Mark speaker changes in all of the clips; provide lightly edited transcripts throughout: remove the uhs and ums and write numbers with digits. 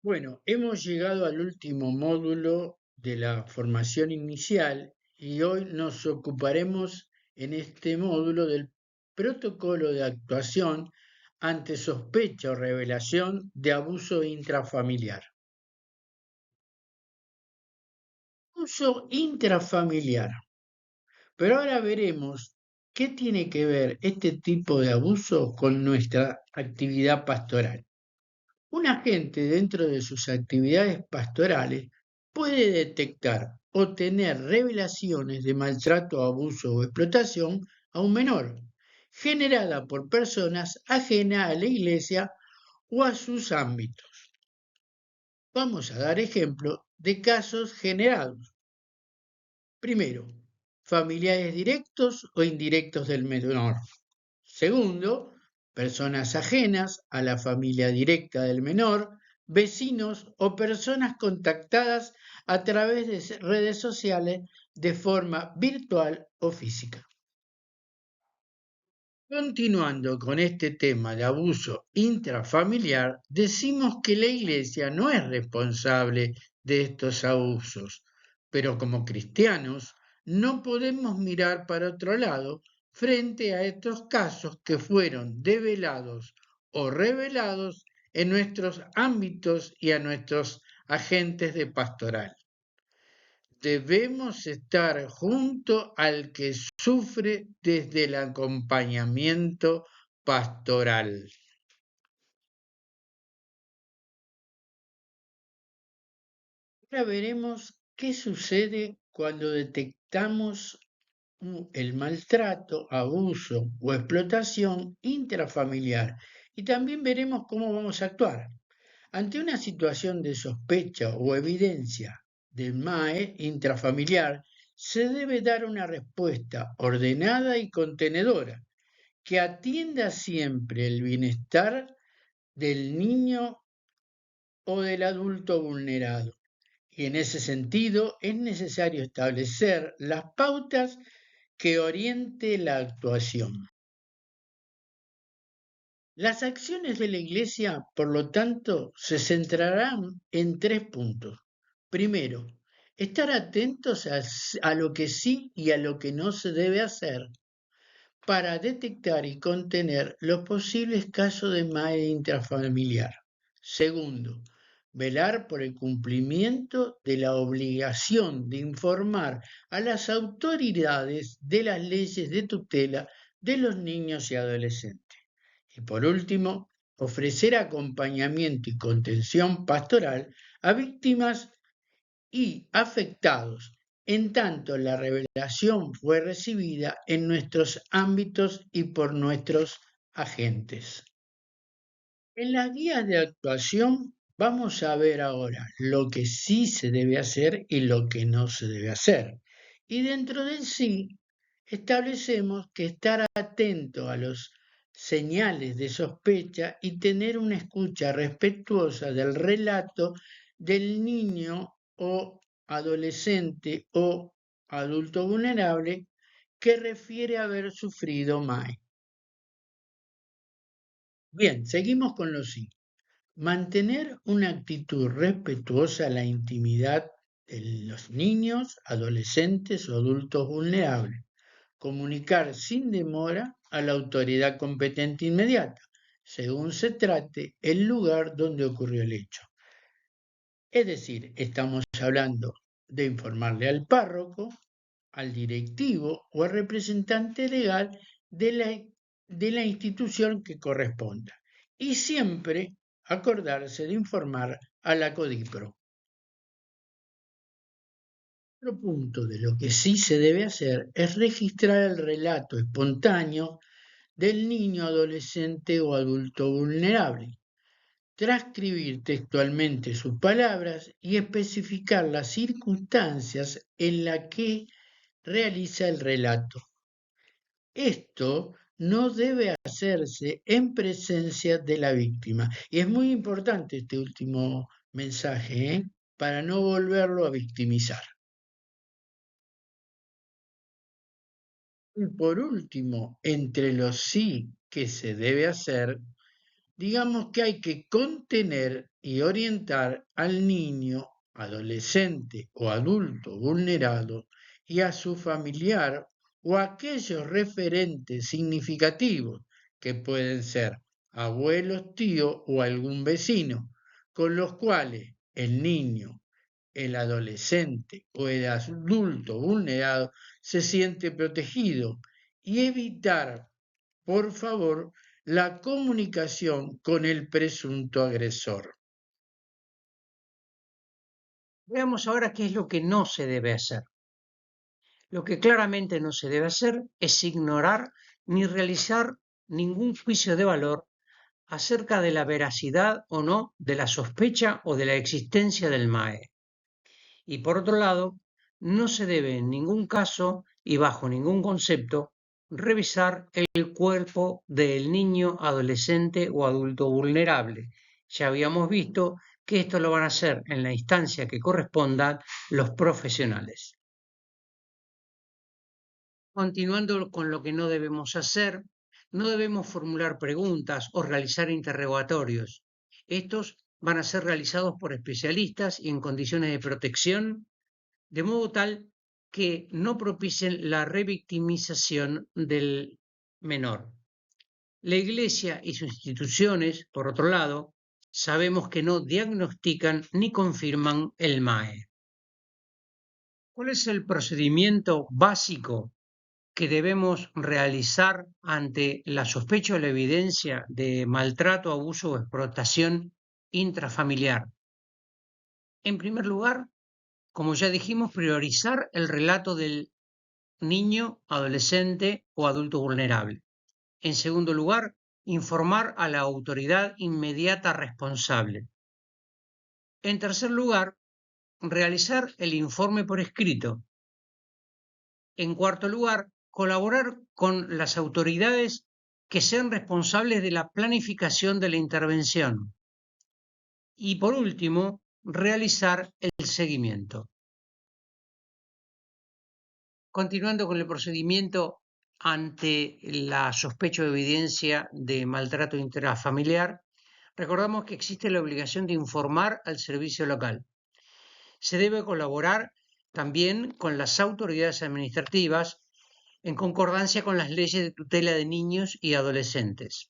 Speaker 1: Bueno, hemos llegado al último módulo de la formación inicial y hoy nos ocuparemos en este módulo del protocolo de actuación ante sospecha o revelación de abuso intrafamiliar. Abuso intrafamiliar. Pero ahora veremos qué tiene que ver este tipo de abuso con nuestra actividad pastoral. Un agente dentro de sus actividades pastorales puede detectar o tener revelaciones de maltrato, abuso o explotación a un menor, generada por personas ajenas a la iglesia o a sus ámbitos. Vamos a dar ejemplo de casos generados. Primero, familiares directos o indirectos del menor. Segundo, personas ajenas a la familia directa del menor, vecinos o personas contactadas a través de redes sociales de forma virtual o física. Continuando con este tema de abuso intrafamiliar, decimos que la Iglesia no es responsable de estos abusos, pero como cristianos no podemos mirar para otro lado frente a estos casos que fueron develados o revelados en nuestros ámbitos y a nuestros agentes de pastoral. Debemos estar junto al que sufre desde el acompañamiento pastoral. Ahora veremos qué sucede cuando detectamos el maltrato, abuso o explotación intrafamiliar y también veremos cómo vamos a actuar. Ante una situación de sospecha o evidencia del MAE intrafamiliar, se debe dar una respuesta ordenada y contenedora que atienda siempre el bienestar del niño o del adulto vulnerado. Y en ese sentido es necesario establecer las pautas que oriente la actuación. Las acciones de la Iglesia, por lo tanto, se centrarán en tres puntos. Primero, estar atentos a lo que sí y a lo que no se debe hacer para detectar y contener los posibles casos de MAE intrafamiliar. Segundo, velar por el cumplimiento de la obligación de informar a las autoridades de las leyes de tutela de los niños y adolescentes. Y por último, ofrecer acompañamiento y contención pastoral a víctimas y afectados, en tanto la revelación fue recibida en nuestros ámbitos y por nuestros agentes. En las guías de actuación vamos a ver ahora lo que sí se debe hacer y lo que no se debe hacer. Y dentro del sí establecemos que estar atento a los señales de sospecha y tener una escucha respetuosa del relato del niño o adolescente o adulto vulnerable que refiere haber sufrido MAE. Bien, seguimos con los sí. Mantener una actitud respetuosa a la intimidad de los niños, adolescentes o adultos vulnerables. Comunicar sin demora a la autoridad competente inmediata, según se trate el lugar donde ocurrió el hecho. Es decir, estamos hablando de informarle al párroco, al directivo o al representante legal de la institución que corresponda. Y siempre acordarse de informar a la CODIPRO. Otro punto de lo que sí se debe hacer es registrar el relato espontáneo del niño, adolescente o adulto vulnerable, transcribir textualmente sus palabras y especificar las circunstancias en las que realiza el relato. Esto no debe hacerse en presencia de la víctima. Y es muy importante este último mensaje, para no volverlo a victimizar. Y por último, entre los sí que se debe hacer, digamos que hay que contener y orientar al niño, adolescente o adulto vulnerado y a su familiar o a aquellos referentes significativos que pueden ser abuelos, tíos o algún vecino, con los cuales el niño, el adolescente o el adulto vulnerado se siente protegido y evitar, por favor, la comunicación con el presunto agresor.
Speaker 2: Veamos ahora qué es lo que no se debe hacer. Lo que claramente no se debe hacer es ignorar ni realizar ningún juicio de valor acerca de la veracidad o no de la sospecha o de la existencia del MAE. Y por otro lado, no se debe en ningún caso y bajo ningún concepto revisar el cuerpo del niño, adolescente o adulto vulnerable. Ya habíamos visto que esto lo van a hacer en la instancia que correspondan los profesionales. Continuando con lo que no debemos hacer, no debemos formular preguntas o realizar interrogatorios. Estos van a ser realizados por especialistas y en condiciones de protección, de modo tal que no propicien la revictimización del menor. La Iglesia y sus instituciones, por otro lado, sabemos que no diagnostican ni confirman el MAE. ¿Cuál es el procedimiento básico que debemos realizar ante la sospecha o la evidencia de maltrato, abuso o explotación intrafamiliar? En primer lugar, como ya dijimos, priorizar el relato del niño, adolescente o adulto vulnerable. En segundo lugar, informar a la autoridad inmediata responsable. En tercer lugar, realizar el informe por escrito. En cuarto lugar, colaborar con las autoridades que sean responsables de la planificación de la intervención. Y por último, realizar el seguimiento. Continuando con el procedimiento ante la sospecha o evidencia de maltrato intrafamiliar, recordamos que existe la obligación de informar al servicio local. Se debe colaborar también con las autoridades administrativas en concordancia con las leyes de tutela de niños y adolescentes.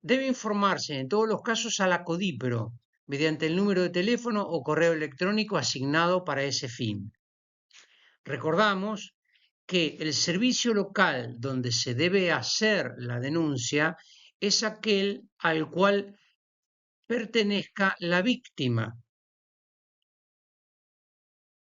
Speaker 2: Debe informarse en todos los casos a la CODIPRO mediante el número de teléfono o correo electrónico asignado para ese fin. Recordamos que el servicio local donde se debe hacer la denuncia es aquel al cual pertenezca la víctima.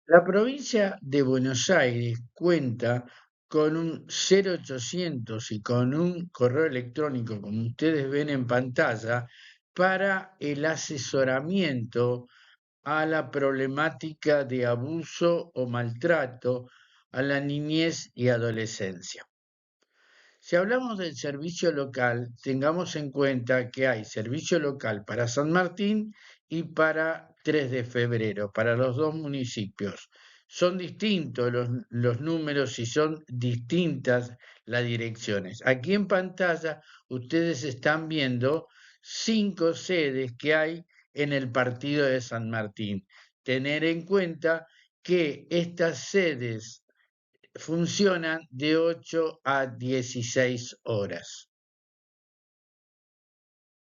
Speaker 1: La provincia de Buenos Aires cuenta con un 0800 y con un correo electrónico, como ustedes ven en pantalla, para el asesoramiento a la problemática de abuso o maltrato a la niñez y adolescencia. Si hablamos del servicio local, tengamos en cuenta que hay servicio local para San Martín y para 3 de febrero, para los dos municipios. Son distintos los números y son distintas las direcciones. Aquí en pantalla ustedes están viendo 5 sedes que hay en el partido de San Martín. Tener en cuenta que estas sedes funcionan de 8 a 16 horas.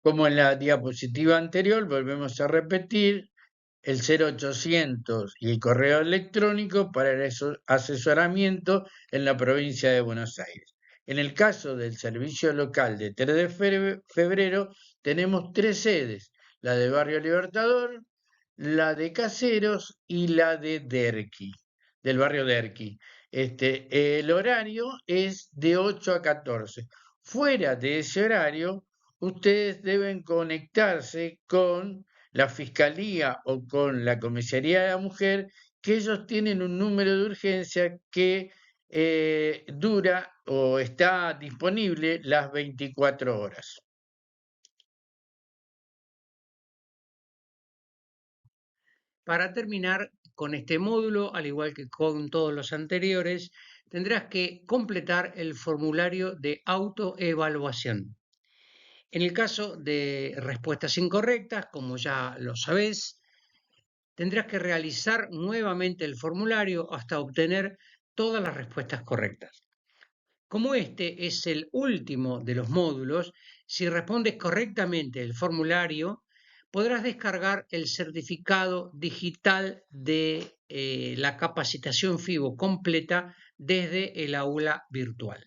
Speaker 1: Como en la diapositiva anterior, volvemos a repetir el 0800 y el correo electrónico para el asesoramiento en la provincia de Buenos Aires. En el caso del servicio local de 3 de febrero, tenemos 3 sedes, la de Barrio Libertador, la de Caseros y la de Derqui, del barrio Derqui. El horario es de 8 a 14. Fuera de ese horario, ustedes deben conectarse con la Fiscalía o con la Comisaría de la Mujer, que ellos tienen un número de urgencia que dura o está disponible las 24 horas.
Speaker 2: Para terminar con este módulo, al igual que con todos los anteriores, tendrás que completar el formulario de autoevaluación. En el caso de respuestas incorrectas, como ya lo sabés, tendrás que realizar nuevamente el formulario hasta obtener todas las respuestas correctas. Como este es el último de los módulos, si respondes correctamente el formulario, podrás descargar el certificado digital de la capacitación FIBO completa desde el aula virtual.